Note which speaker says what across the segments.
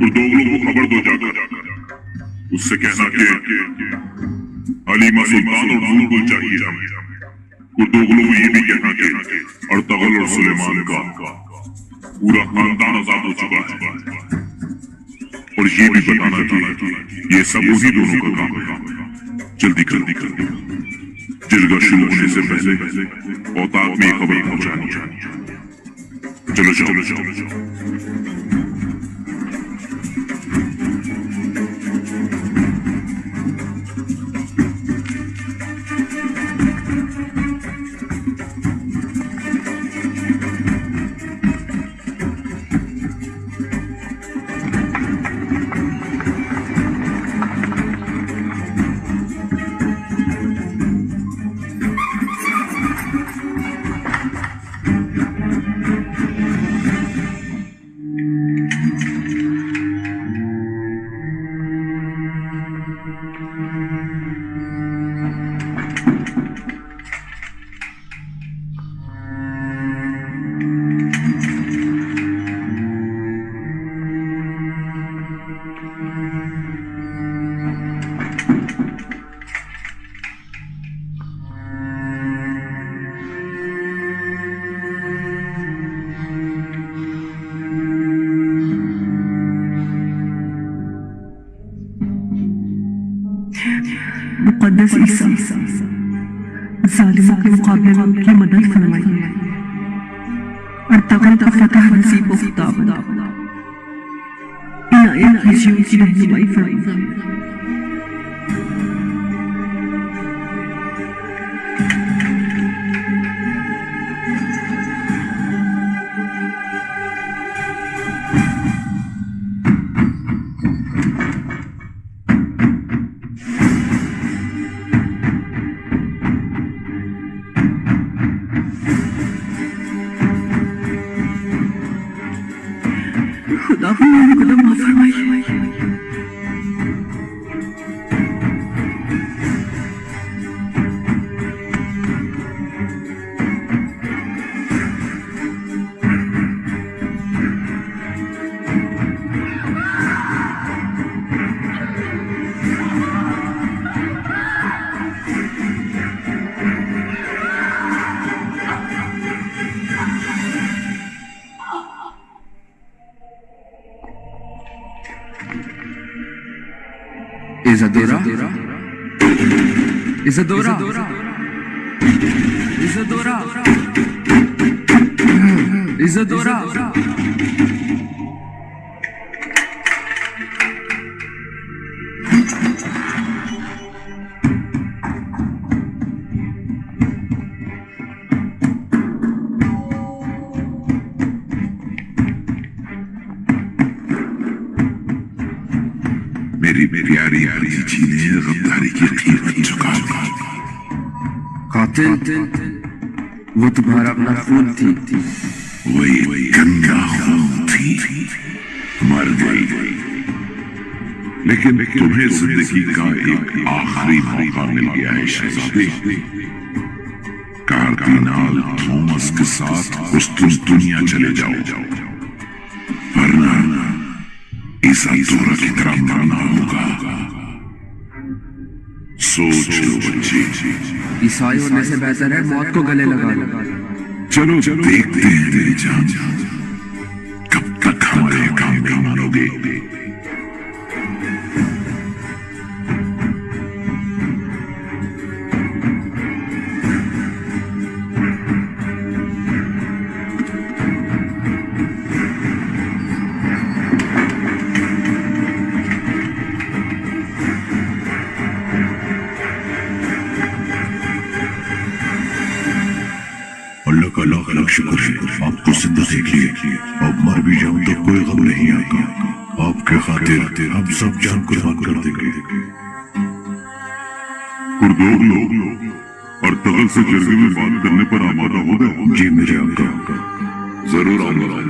Speaker 1: कुर्दोगलों को खबर दो जाकर, उससे कहना कि हलीमा सुल्तान और नूर को चाहिए हमें। कुर्दोगलों को ये भी कहना कि अर्तगल और सुलेमान का पूरा खानदान आजाद हो चुका है, और ये भी बताना कि ये सब उसी दोनों का काम है। जल्दी कर जिरगा शुरू होने से पहले औताक में खबर पहुंचानी है। चलो चलो।
Speaker 2: मुक़द्दस ईसा ज़ालिमों के मुकाबले में उनकी मदद फरमाई और तगन फतह नसीब व खुदाबंद इनायत कीजिए, उनकी रहनुमाई फरमाइए। खुदा खुदा माफ फरमाइए।
Speaker 3: Isadora? Isadora? Isadora? Isadora?
Speaker 1: मेरी प्यारी जी ने गद्दारी की कीमत चुका दी।
Speaker 3: कातिल वो तुम्हारा अपना खून थी,
Speaker 1: वही गंगा खून थी, मर गई। लेकिन तुम्हें जिंदगी का एक आखिरी मौका मिल गया है शहजादे। कार्दिनाल थॉमस के साथ उस दुनिया चले जाओ, वरना इसादोरा की तरह मरना होगा। सोच लो बच्चे।
Speaker 3: ईसाई होने से बेहतर है मौत को गले लगा लो।
Speaker 1: चलो देखते हैं मेरी जान, कब तक हमारे काम नहीं मानोगे। अल्लाह का लाख लाख शुक्र है, आपको जिंदा देख लिया। अब मर भी जाऊं तो कोई गम नहीं आएगा। आपके खातिर हम सब जान कुर्बान कर देंगे। कुर्दोग लोग और तगल से जरगे में बात करने पर आमादा हो गए। जी मेरे आका, जरूर आऊंगा।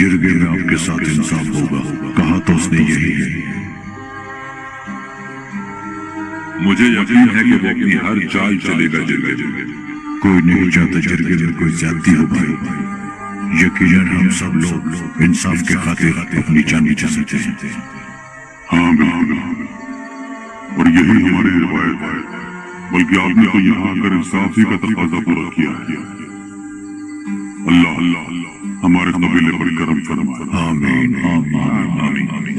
Speaker 1: जरगे में आपके साथ इंसाफ होगा, कहा तो उसने यही है। मुझे यकीन है कि वो अपनी हर चाल चलेगा जरगे। कोई नहीं चाहता जरगे में कोई ज्यादती हो भाई।
Speaker 4: यकीनन हम सब लोग इंसाफ के खातिर अपनी जान भी चाहते हैं।
Speaker 1: हाँ बिल्कुल, और यही हमारी रिवायत है, बल्कि आपने तो यहाँ आकर इंसाफ ही का तकाजा पूरा किया। अल्लाह अल्लाह हमारे कबीले पर करम फरमाए।
Speaker 4: आमीन आमीन आमीन आमीन।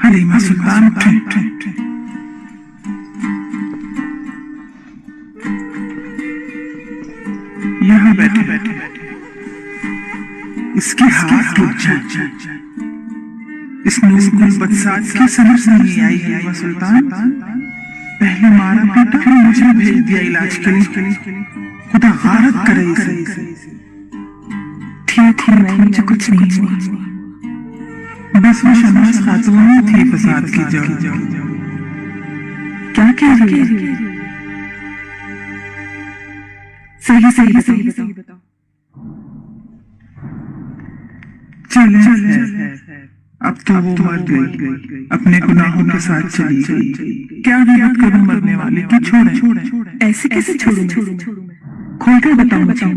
Speaker 2: हलीमा सुल्तान उठे। यहाँ बैठे। इसके हाथ टूट जाए। इस नूर बदसात की समझ नहीं आई हलीमा सुल्तान। पहले मारा पीटा फिर मुझे भेज दिया इलाज के लिए। खुदा गारत करे इसे।
Speaker 5: ठीक है, मुझे कुछ नहीं हुआ।
Speaker 2: बस वो शनाज खातून थी फसाद की जड़।
Speaker 5: क्या कह रही है? सही बताओ।
Speaker 2: चले अब तो वो मर गई, अपने गुनाहों के साथ चली गई। क्या गिरफ्त करूं मरने वाले की? छोड़े।
Speaker 5: ऐसे कैसे छोड़ूं मैं? खोलकर बताओ मुझे।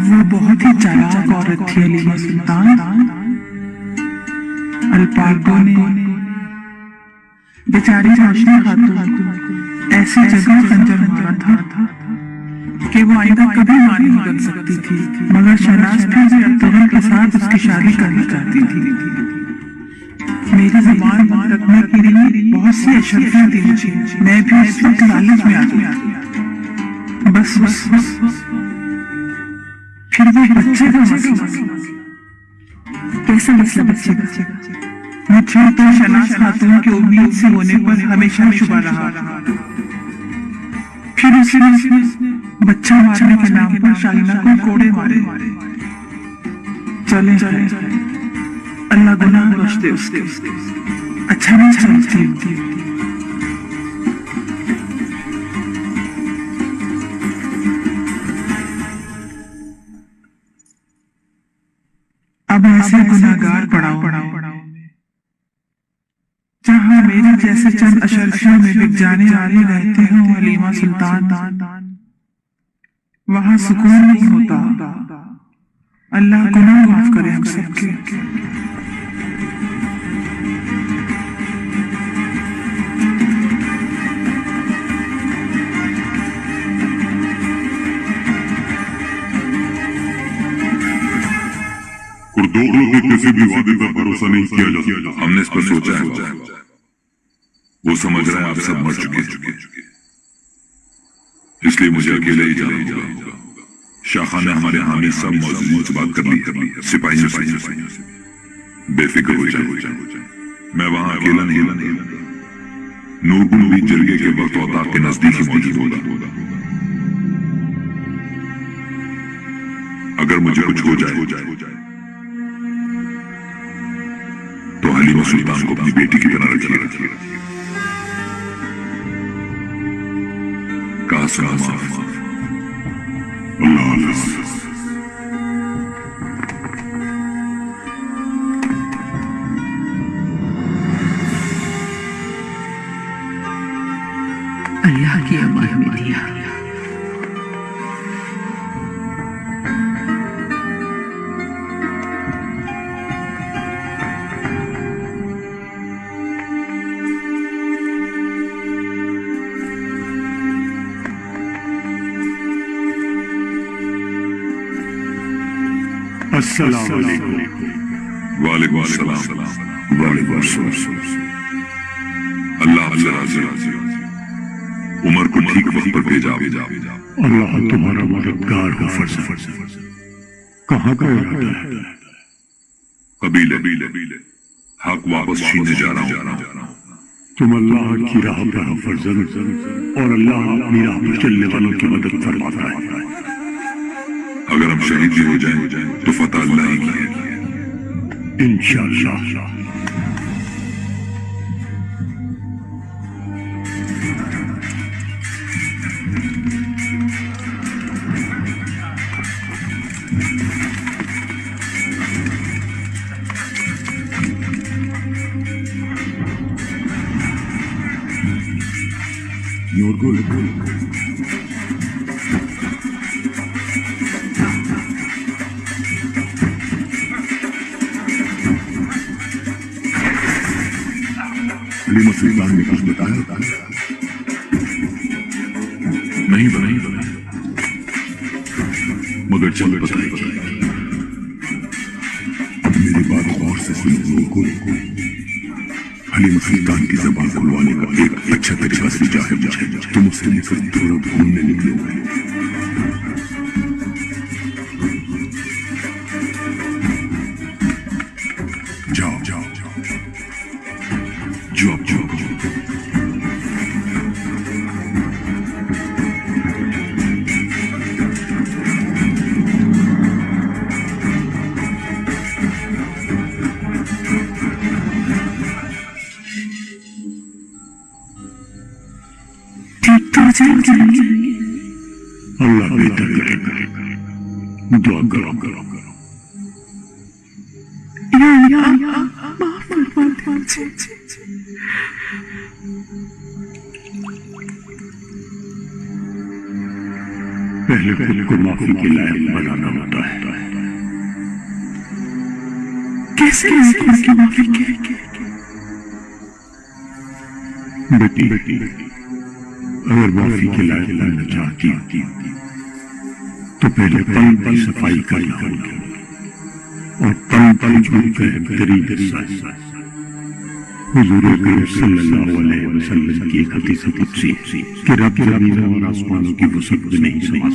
Speaker 2: वो बहुत ही चालाक औरत थी हलीमा सुल्तान। अल्पार्गो ने बेचारी रोशनी खातून को ऐसी जगह खंजर मारा था कि वो आइंदा कभी मां नहीं बन सकती थी, मगर शहनाज फिर भी अब्दुल्ला के साथ उसकी शादी करना चाहती थी। मेरी ज़बान बंद रखने के लिए बहुत सी अशर्फियां दी मुझे। मैं भी इस वक्त लालच में आ गई। बस फिर वो बच्चे का मसला।
Speaker 5: कैसा मसला बच्चे का?
Speaker 2: मुझे तो शनाज खातून की उम्मीद से होने पर हमेशा शुबा रहा। फिर उसने बच्चा मारने के नाम पर शाहीना को कोड़े मारे। चले अल्लाह गुनाह बख्श दे उसके। अच्छा नहीं चलती। अब ऐसे गुनाहगार पड़ाओ जहाँ मेरे जैसे चंद अशर्फियों में बिक जाने वाले रहते हो हलीमा सुल्तान, वहाँ सुकून नहीं होता। अल्लाह गुनाह माफ करे हम सबके।
Speaker 1: कुर्दोगलों के किसी भी वादे पर भरोसा नहीं किया जा सकता।
Speaker 6: हमने इस पर सोचा है। वो समझ रहे हैं आप सब मर चुके, इसलिए मुझे अकेले ही जाना होगा। शाखा ने हमारे हामी सब मौजूद से बात कर ली है। सिपाहियों से बेफिक्र हो जाए, मैं वहां अकेला नहीं। नूरगुन भी जरगे के वक्त औतार के नजदीक ही मौजूद होगा। अगर मुझे कुछ हो जाए तो हलीमा सुल्तान को अपनी बेटी की तरह रखिए। कहा सुना माफ।
Speaker 1: अल्लाह हाफ़िज़।
Speaker 5: अल्लाह की अमान में दिया।
Speaker 4: अस्सलाम वालेकुम।
Speaker 6: वालेकुम अस्सलाम। वालेकुम अस्सलाम। अल्लाह आपसे राज़ी हो। उमर को ठीक वक्त पर भेजा।
Speaker 4: अल्लाह तुम्हारा मददगार हो फर्जंद। कहाँ का इरादा है?
Speaker 6: कबीले हक वापस छीनने जा रहा हूँ।
Speaker 4: तुम अल्लाह की राह पर हो फर्जंद, और अल्लाह अपनी राह पर चलने वालों की मदद फरमाता है।
Speaker 6: अगर हम शहीद भी हो जाएं तो फतह अल्लाह ही की है।
Speaker 4: इंशाअल्लाह। हलीमा सुल्तान ने कुछ बताया?
Speaker 6: नहीं बताया, मगर चल बताएगी।
Speaker 4: मेरी बात गौर से सुनो को। हलीमा सुल्तान की जबान खुलवाने का एक अच्छा तरीका सूझा है मुझे। तुम उससे लेकर थोड़ा घूमने निकलोगे। जाओ जाओ जाओ जाओ जाओ। अल्लाह बेहतर करेगा। दुआ करो करो करो।
Speaker 2: या अल्लाह माफ फरमा दे मुझे।
Speaker 4: पहले खुद को माफी के लायक बनाना होता है।
Speaker 2: कैसे लायक की माफी के?
Speaker 4: बेटी अगर माफी के लायक बनना चाहती तो पहले पल पल सफाई करना होगा और पल पल झूठ बेहतरीन हुजूर अकरम सल्लल्लाहु अलैहि वसल्लम की एक हदीस कुदसी कि रब ज़मीनों और आसमानों की वसअत में नहीं समा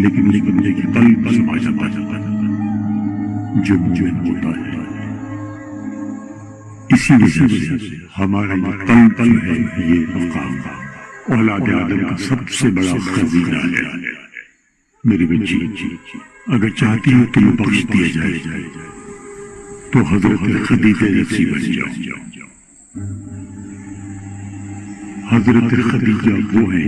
Speaker 4: लेकिन उस बंदे के पल पल समा जाता जो मुझे होता है। इसी वजह से हमारा ये पल पल है, ये मकाम औलाद आदम का सबसे बड़ा खजीना है। मेरी बच्ची अगर चाहती हो तुम्हें बख्श दिया जाए तो हजरत खदीजा जैसी बन जाओ। हजरत खदीजा वो है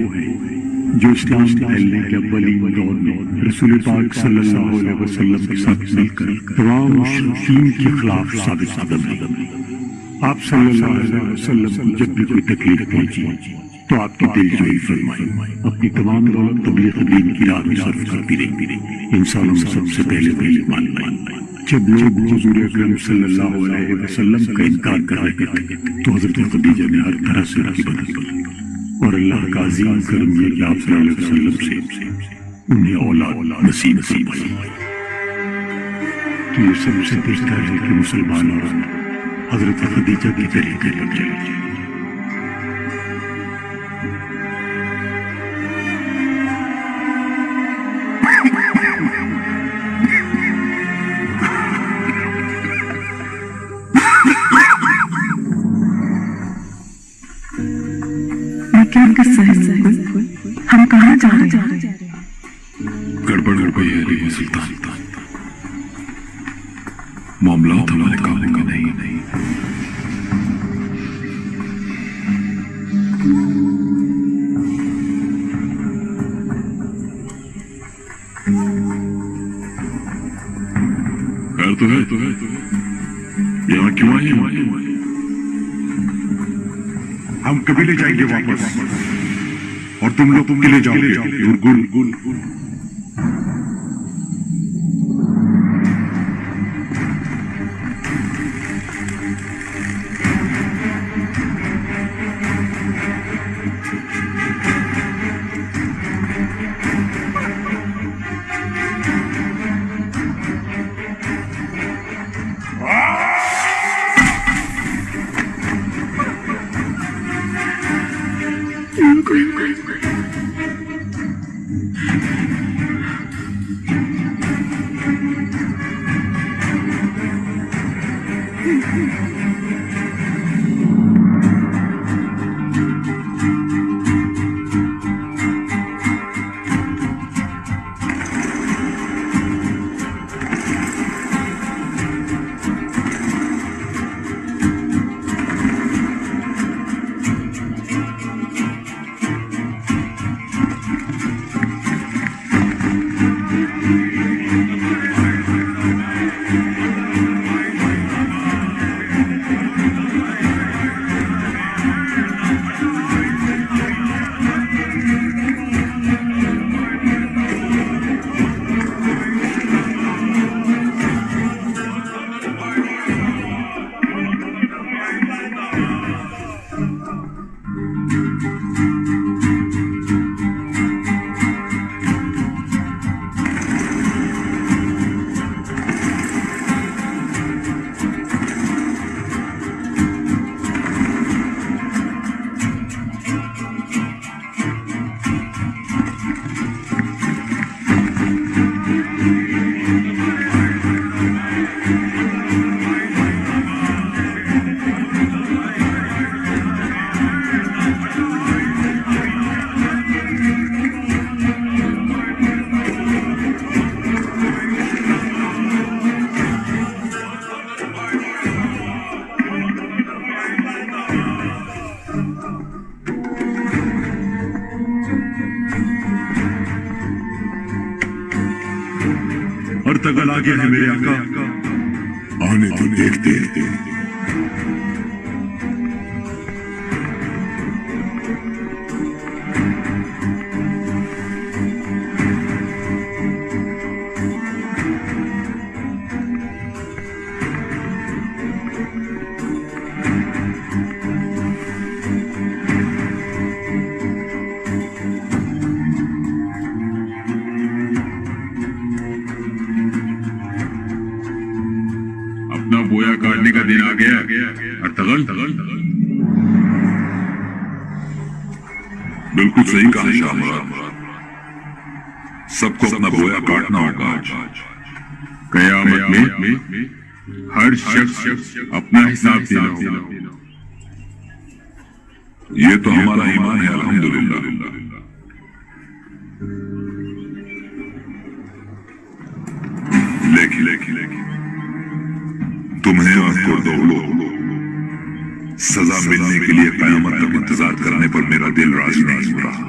Speaker 4: जो इस्लाम फैलने के अव्वली दौर में रसूल पाक सल्लल्लाहु अलैहि वसल्लम के साथ मिलकर तमाम मुश्रिकीन के खिलाफ साबित कदम है। आप सल्लल्लाहु अलैहि वसल्लम को जब भी कोई तकलीफ पहुंची तो आपकी दिलजोई फरमाई, अपनी तमाम दौलत तबलीग दीन की राह में सर्फ करती रही। इंसानों में सबसे पहले ईमान लाई। जब लोग हुजूर अकरम सल्लल्लाहु अलैहि वसल्लम का इनकार कर रहे थे तो हजरत खदीजा ने हर तरह से उनकी मदद की और अल्लाह का अजीम करम यह कि आप सल्लल्लाहु अलैहि वसल्लम से उन्हें औलाद नसीब हुई। तो ये सबसे बेहतर है कि मुसलमान औरत हजरत खदीजा की तरीके पर चले।
Speaker 5: क्या किस्सा है? हम कहाँ जा रहे हैं?
Speaker 6: गड़बड़ गड़बड़ है हलीमा सुल्तान। मामला हमारे काबू का नहीं। खैर तो है यहाँ क्यों आए?
Speaker 4: हम कभी ले जाएंगे वापस और तुम लोग के ले जाओगे। गुल गुल इंतकाल आ गया है मेरे आका।
Speaker 1: आने तो देखते।
Speaker 6: अपना बोया काटने का दिन आ गया और तगल तगल तगल। बिल्कुल सही कहा शाहमुराद, सबको अपना बोया काटना होगा आज। कयामत में हर शख्स अपना हिसाब देना होगा। ये तो हमारा ईमान है अल्हम्दुलिल्लाह। लेकिन तुम्हें और कुर्दोगलो सजा मिलने के लिए कयामत तक इंतजार करने पर मेरा दिल राजी नहीं हो रहा।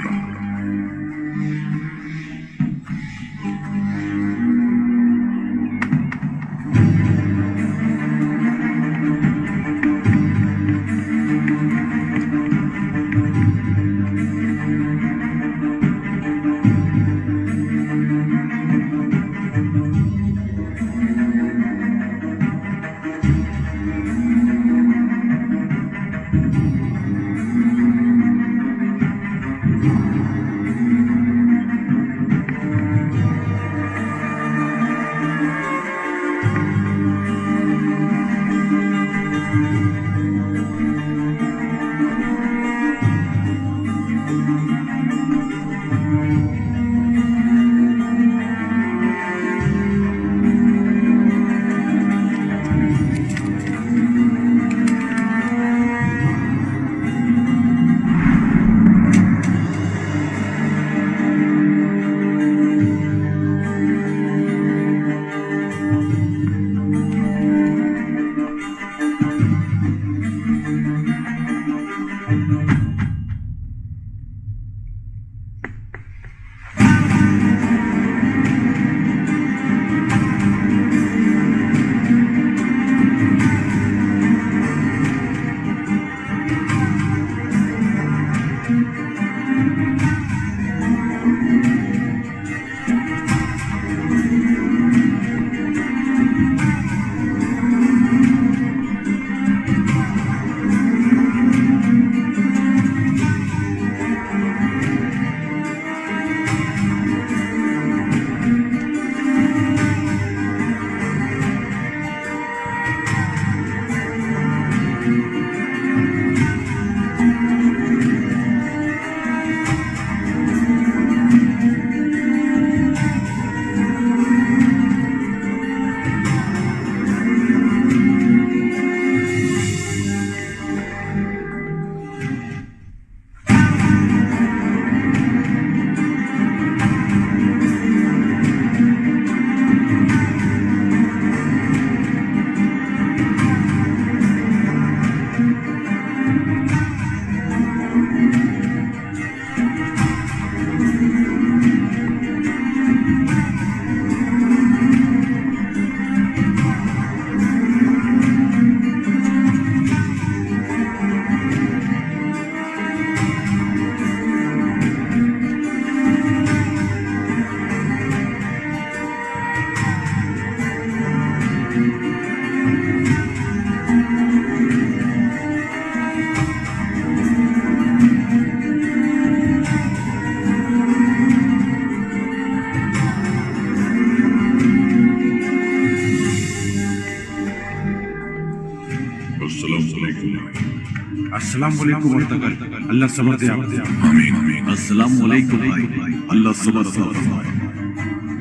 Speaker 4: अस्सलाम वालेकुम वर्तकर, अल्लाह सब्र दे आपको।
Speaker 6: आमीन।
Speaker 7: अस्सलाम वालेकुम भाई, अल्लाह सब्र फरमाए।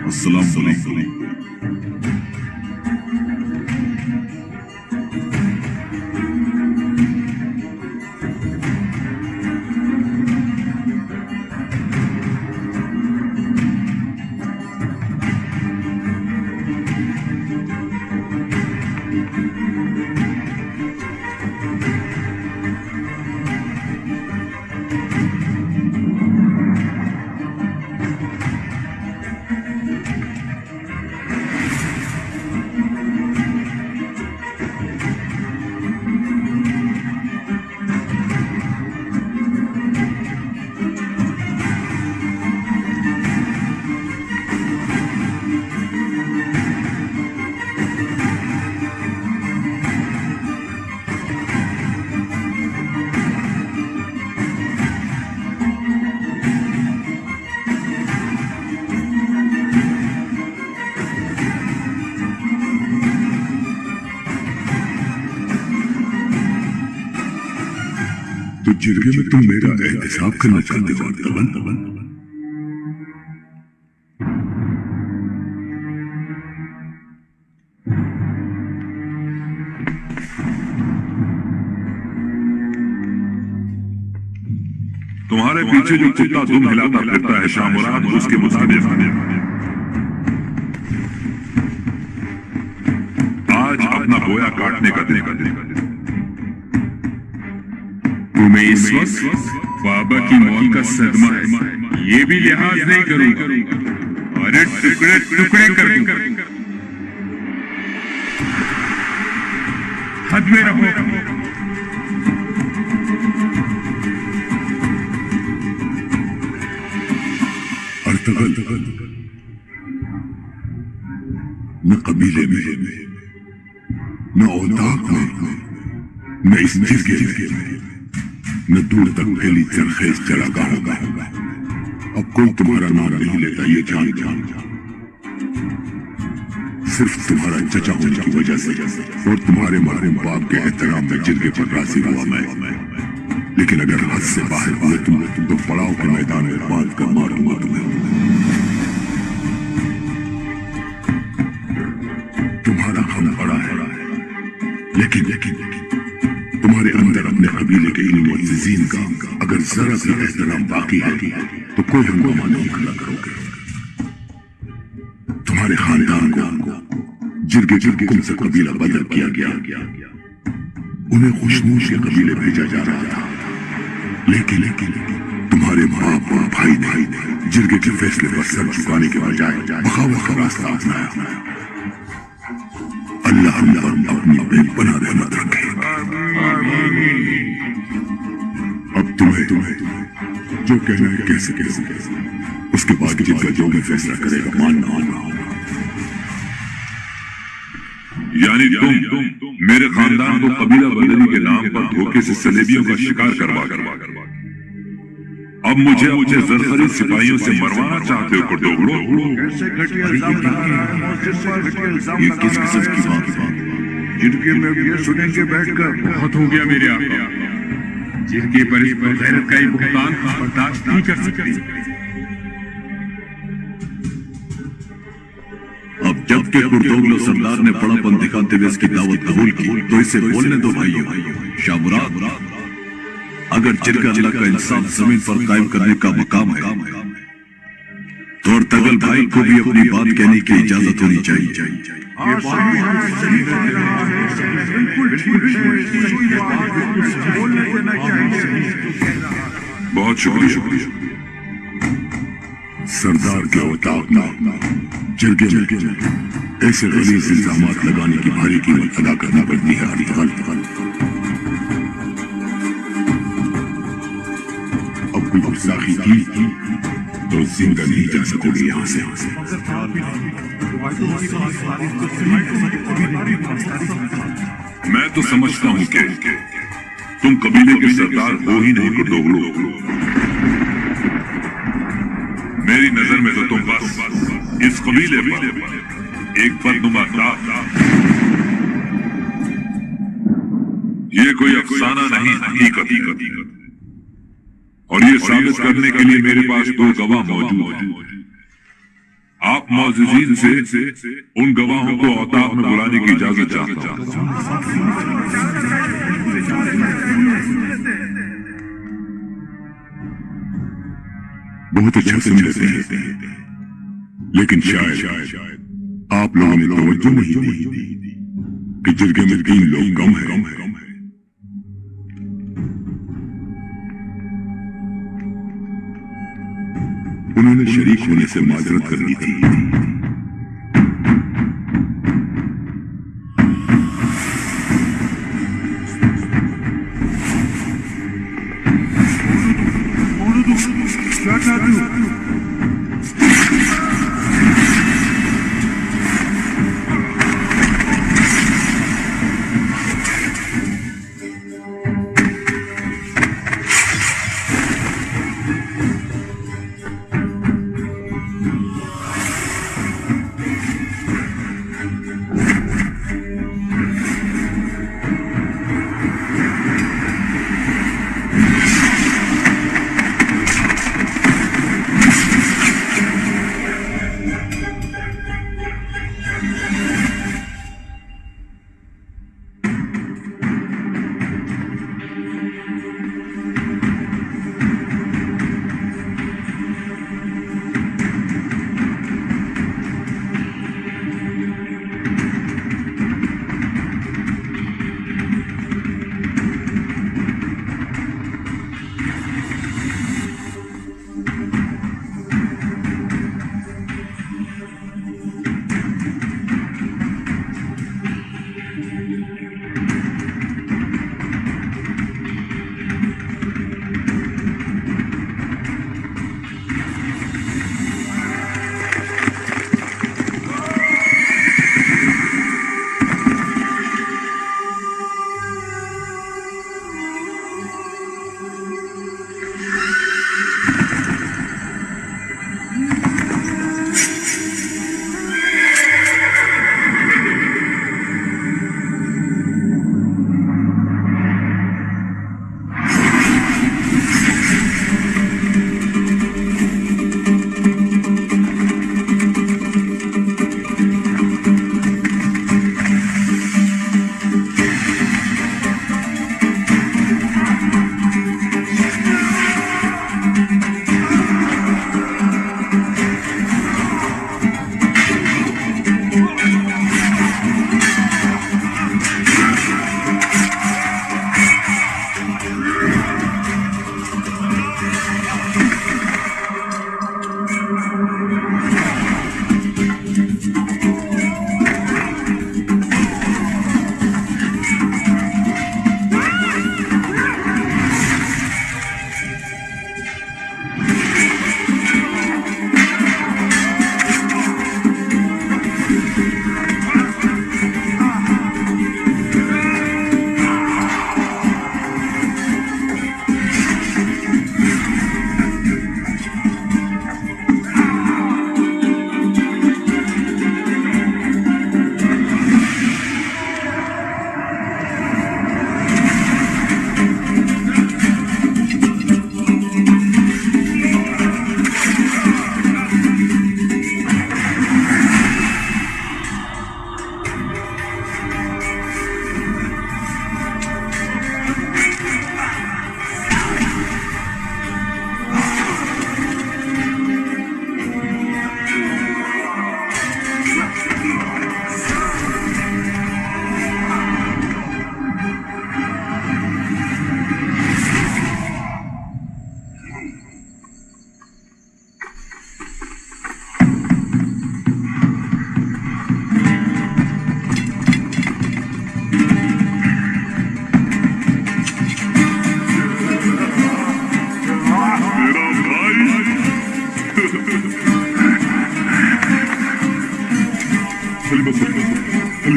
Speaker 6: अस्सलाम वालेकुम।
Speaker 1: तो जिरगे में तुम मेरा एहतिसाब करना चाहते हो अर्तगल?
Speaker 6: तुम्हारे पीछे जो कुत्ता दुम हिलाता फिरता है शामुराद, उसके मुताबिक आज अपना बोया काटने का दिन।
Speaker 8: तुम्हें इस वक्त बाबा की मौत का सदमा है, ये भी लिहाज नहीं करूंगा। अरे टुकड़े टुकड़े कर दूंगा। हद में रहो।
Speaker 1: अर्तगल न कबीले में, न औताक में, न इस जिरगे में, न दूर तक फैली चरखेज चरागाहों में अब कोई तुम्हारा नाम नहीं लेता, ये जान सिर्फ तुम्हारा चचा होने की वजह से और तुम्हारे मरहूम बाप के एहतराम में जिरगे पर राजी हुआ मैं। लेकिन अगर हद से बाहर हुए तुम तो पड़ाव के मैदान में बांध कर मारूंगा तुम्हें। तुम्हारा हम बड़ा है, लेकिन तुम्हारे अंदर अपने कबीले के इन मुअज़्ज़िज़ीन का अगर जरा भी एहतराम बाकी है तो कोई हंगामा नहीं खड़ा करोगे। तुम्हारे खानदान को जिरगे जिरगे से कबीला बदल किया गया, उन्हें खुशनूश के कबीले भेजा जा रहा था, लेकिन तुम्हारे बाप और भाई ने जिरगे के फैसले पर सर झुकाने के बजाय बगावत का रास्ता अपनाया। अल्लाह अपनी बेपनाह रहमत रखे। अब तुम्हें जो कहना है कैसे उसके बाद जिसका जो भी फैसला करेगा मानना होगा।
Speaker 6: यानी तुम मेरे खानदान को कबीला बदली के नाम पर धोखे से सलेबियों का शिकार करवा अब मुझे जरखरी सिपाहियों से मरवाना चाहते हो कुर्दोगलो?
Speaker 1: ये किस किस्म की बात है? जिरगे में ये सुनेंगे बैठकर।
Speaker 8: बहुत हो गया मेरे आका। जिरगे पर इस गैरत का भुगतान बर्दाश्त नहीं कर सकती।
Speaker 7: अब जब के कुर्दोगलो सरदार ने बड़ापन दिखाते हुए इसकी दावत कबूल की तो इसे बोलने दो भाइयों। शामुराद, अगर जिरगा अल्लाह का इंसाफ जमीन पर कायम करने का मकाम है तो अर्तगल भाई को भी अपनी बात कहने की इजाजत होनी चाहिए।
Speaker 6: बहुत शुक्रिया।
Speaker 1: सरदार के औताक में जिरगे में ऐसे गलीज़ इल्जामात लगाने की भारी कीमत अदा करना पड़ती है। अब कोई गुस्ताखी की तो जिंदा नहीं जा सकोगे यहाँ से।
Speaker 6: मैं तो समझता हूँ कि तुम कबीले के सरदार हो ही नहीं कुर्दोगलो। मेरी नजर में तो तुम बस इस कबीले पर एक फर्दनुमा दाग। ये कोई अफसाना नहीं, हकीकत। और ये साबित करने के लिए मेरे पास दो गवाह मौजूद हैं। आप मुअज़्ज़िज़ीन से उन गवाहों को औताक में बुलाने की इजाजत चाहता हूं।
Speaker 1: बहुत अच्छा सुन लेते हैं, लेकिन शायद आप लोगों ने तवज्जो नहीं दी कि जिरगे में 3 लोग कम है। उन्होंने शरीक होने से माजरत करनी थी। क्या चाहते हो?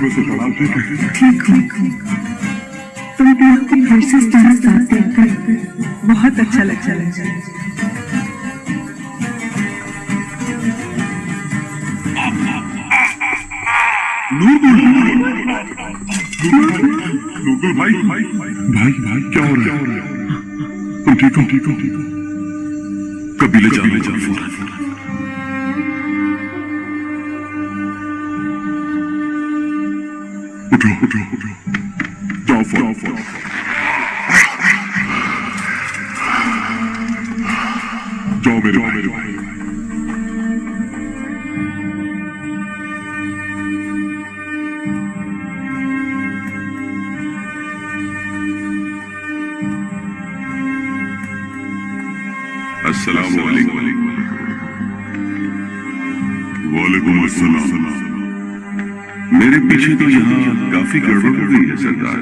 Speaker 1: में से बड़ा
Speaker 5: ठीक हो। तुम दोनों को फिर से इस तरह साथ देखकर बहुत अच्छा लगा।
Speaker 1: नूरगुल भाई भाई क्या हो रहा है? तुम ठीक हो?
Speaker 6: कबीले जाने फौरन।
Speaker 1: उठो जाओ फौरन। जाओ मेरे भाई।
Speaker 6: अस्सलाम वालेकुम।
Speaker 1: वालेकुम अस्सलाम।
Speaker 6: मेरे पीछे तो यहाँ काफी गड़बड़ हो गई है सरदार।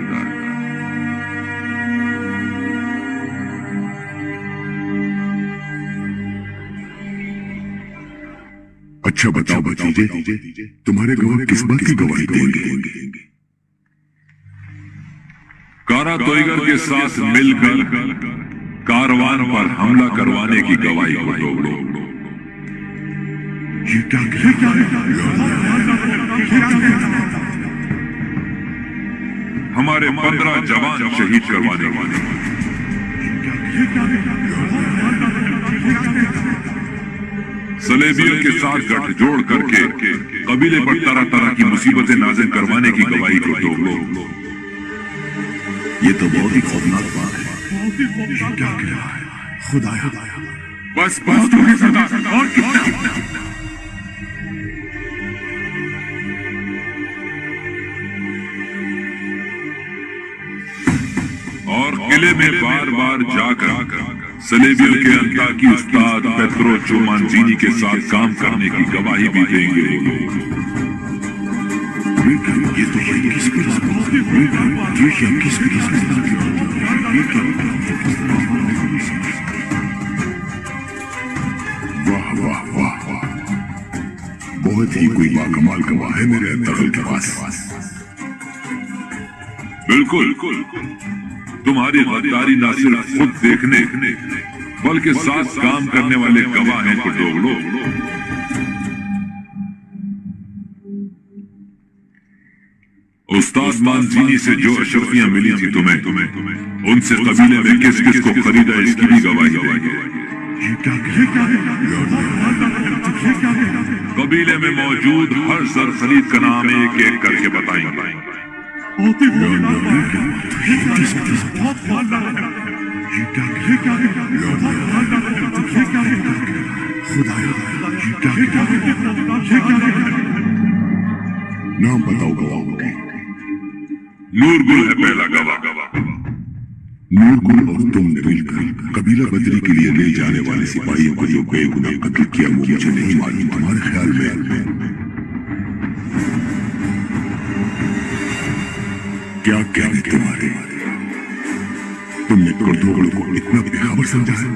Speaker 1: अच्छा बताओ भतीजे, तुम्हारे गवाह किस बात की गवाही देंगे?
Speaker 6: कारा तोयगर के साथ मिलकर कारवान पर हमला करवाने की गवाही को दोगलो।
Speaker 1: ये क्या
Speaker 6: हमारे 15 जवान शहीद करवाने वाले। सलेबियों के साथ गठजोड़ करके कबीले पर तरह तरह की मुसीबतें नाज़िल करवाने की गवाही को दोगलो।
Speaker 1: ये तो बहुत ही खौफनाक बात है। क्या कह रहा है? खुदाया
Speaker 8: बस हो गया सरदार, और कितना?
Speaker 6: और किले में बार बार जाकर सलेबियों के अंताकी उस्ताद पेत्रो चोमांजीनी के साथ काम करने की गवाही भी देंगे वो लोग।
Speaker 1: ये तो वाह वाह वाह वाह, बहुत ही कोई बाकमाल गवाह है मेरे दखल के पास।
Speaker 6: बिल्कुल, तुम्हारी गद्दारी न सिर्फ खुद देखने बल्कि साथ काम करने वाले गवाह हैं को दोगलो। उस्ताद मांजीनी से जो अशरफियां मिली थी तुम्हें उनसे कबीले में किस किस को खरीदा इसकी भी गवाही देंगे। कबीले में मौजूद हर जर खरीद का नाम एक एक करके बताएंगे।
Speaker 1: नाम बताओ गवाहों के।
Speaker 6: नूरगुल है पहला गवाह।
Speaker 1: नूरगुल और तुमने मिलकर कबीला बदरी के लिए ले जाने वाले सिपाहियों को जो बेगुनाह कत्ल किया वो मुझे नहीं मालूम। तुम्हारे ख्याल में क्या कहने तुम्हारे? तुमने कुर्दोगलों को इतना बेखबर समझा है?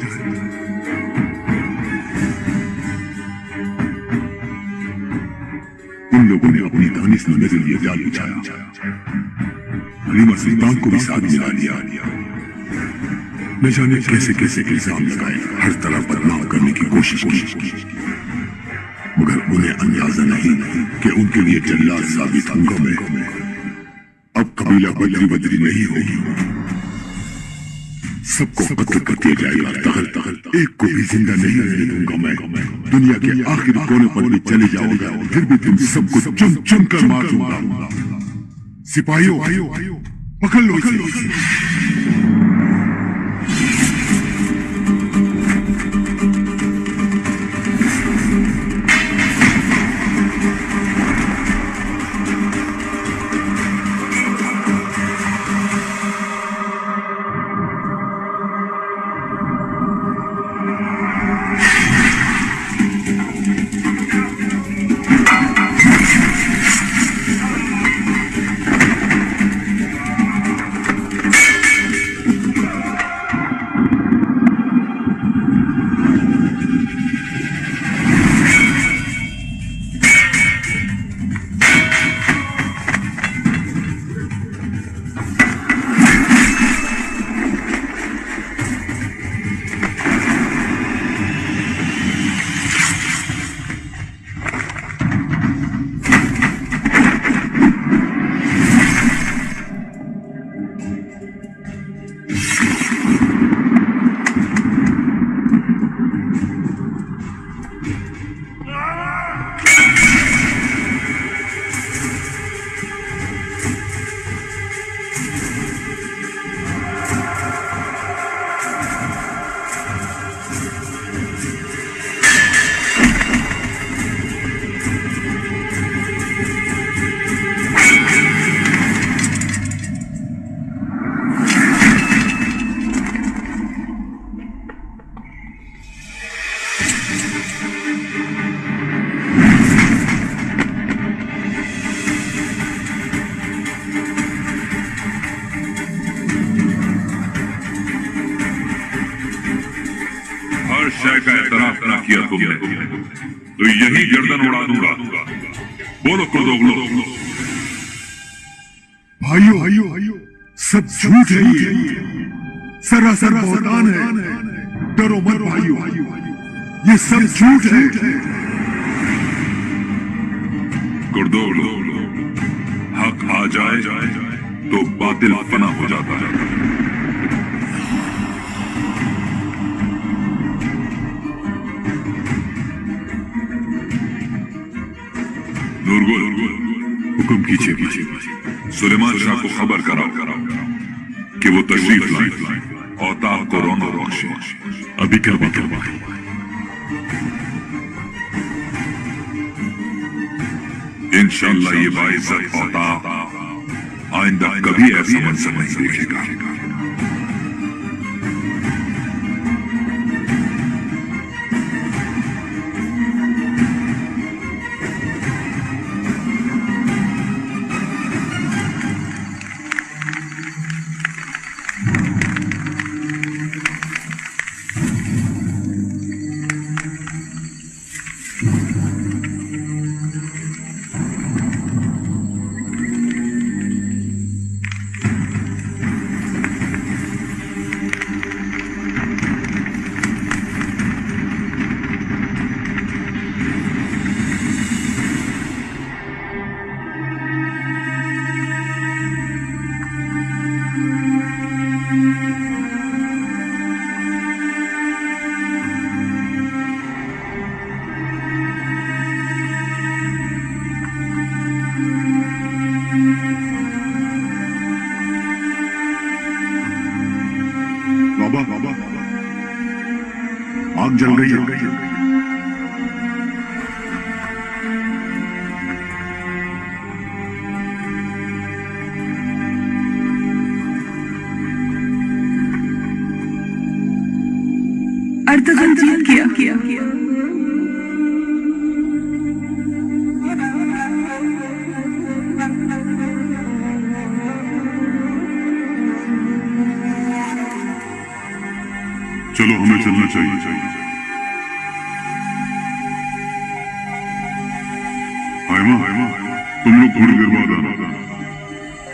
Speaker 1: उन लोगों ने अपनी दानिश में मेरे लिए जाल बिछाया, हलीमा सुल्तान को भी साथ मिला लिया। न जाने कैसे कैसे इल्जाम लगाए, हर तरह बदनाम करने की कोशिश की, मगर उन्हें अंदाजा नहीं कि उनके लिए जल्लाद साबित होगा मैं। अब कबीला बदरी नहीं होगी, सबको कत्ल कर दिया जाएगा। तहल एक को भी जिंदा नहीं रहने दूंगा मैं। दुनिया के आखिरी कोने पर भी चले जाओगे, फिर भी तुम सबको चुन चुन कर मार दूंगा। सिपाहियों पकड़ लो इसे।
Speaker 6: तुमने तो यही गर्दन उड़ा दूंगा। बोलो कुर्दोगलो।
Speaker 7: भाइयों सब झूठ है, ये सरासर बहतान है। डरो मत भाइयों, ये सब झूठ है।
Speaker 6: कुर्दोगलो, हक आ जाए तो बातिल फना हो जाता है। नूरगुल,
Speaker 7: हुक्म कीजिए।
Speaker 6: सुलेमान शाह को खबर कराओ कि वो तशरीफ लाए और ताब को रौनक बख्शे।
Speaker 7: अभी करवा।
Speaker 6: इंशाअल्लाह ये बाइज्जत औताब आइंदा कभी ऐसा मंजर नहीं देखेगा।
Speaker 7: बाबा, आग जल गई है।
Speaker 5: अर्तगन जीत किया।
Speaker 1: चलो हमें चलना चाहिए। हाइमा, तुम लोग थोड़ी देर बाद आना।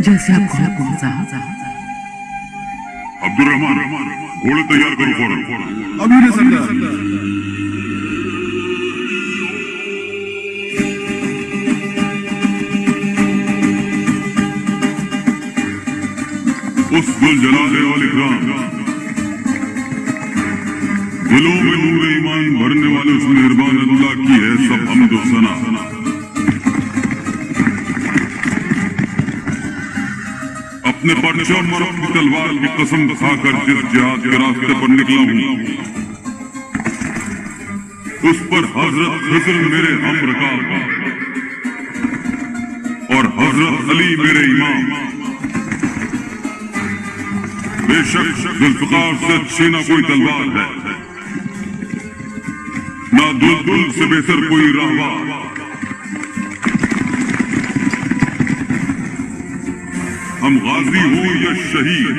Speaker 5: जैसे आपको हुक्म साहब।
Speaker 1: अब्दुर्रहमान, घोड़े तैयार करो फौरन।
Speaker 7: अभी न सरदार।
Speaker 1: उस गुल जलाले वाले ग्राम, दिलों में नूर ईमान भरने वाले उस मेहरबान अल्लाह की है सब हमद और सना। अपने परचम और अपनी तलवार की कसम खाकर जिस जिहाद के रास्ते पर निकला हूं, उस पर हजरत खिज़र मेरे हम रकाब और हजरत अली मेरे इमाम। बेशक जुल्फ़िकार से अच्छी ना कोई तलवार है, ना दुलदुल से बेहतर कोई रहवार। हम गाजी हो या शहीद,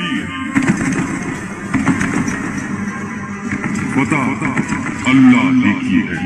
Speaker 1: फतह अल्लाह ही की है।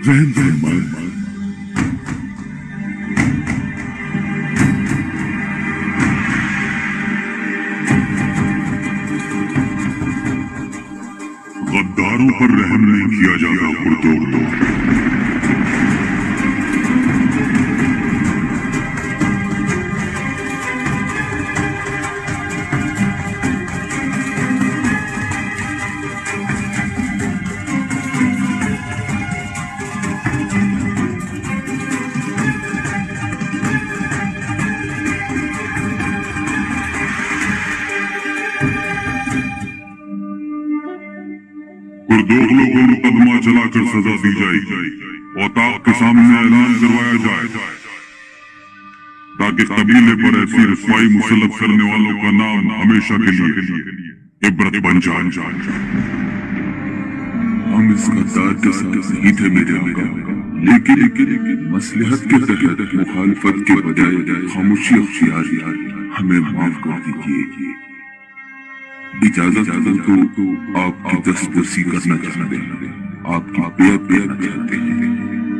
Speaker 1: रहम फरमाए। गद्दारों पर रहम नहीं किया जाता कुर्दोगलो। कुर्दोगलो को मुकदमा चलाकर सजा दी जाएगी और ताक के सामने ऐलान करवाया जाए ताकि कबीले पर ऐसी रसवाई मुसल्लत करने वालों का नाम हमेशा के लिए इबरत बन जाए।
Speaker 6: हम इस गद्दार के साथ नहीं थे मेरे आका, लेकिन मसलहत के तहत मुखालफत के बजाय खामोशी अख्तियार हमें माफ कर दीजिए। इजाजत हो तो आपकी दस्तबरसी करना चाहते हैं, आपकी बेअत करना चाहते हैं।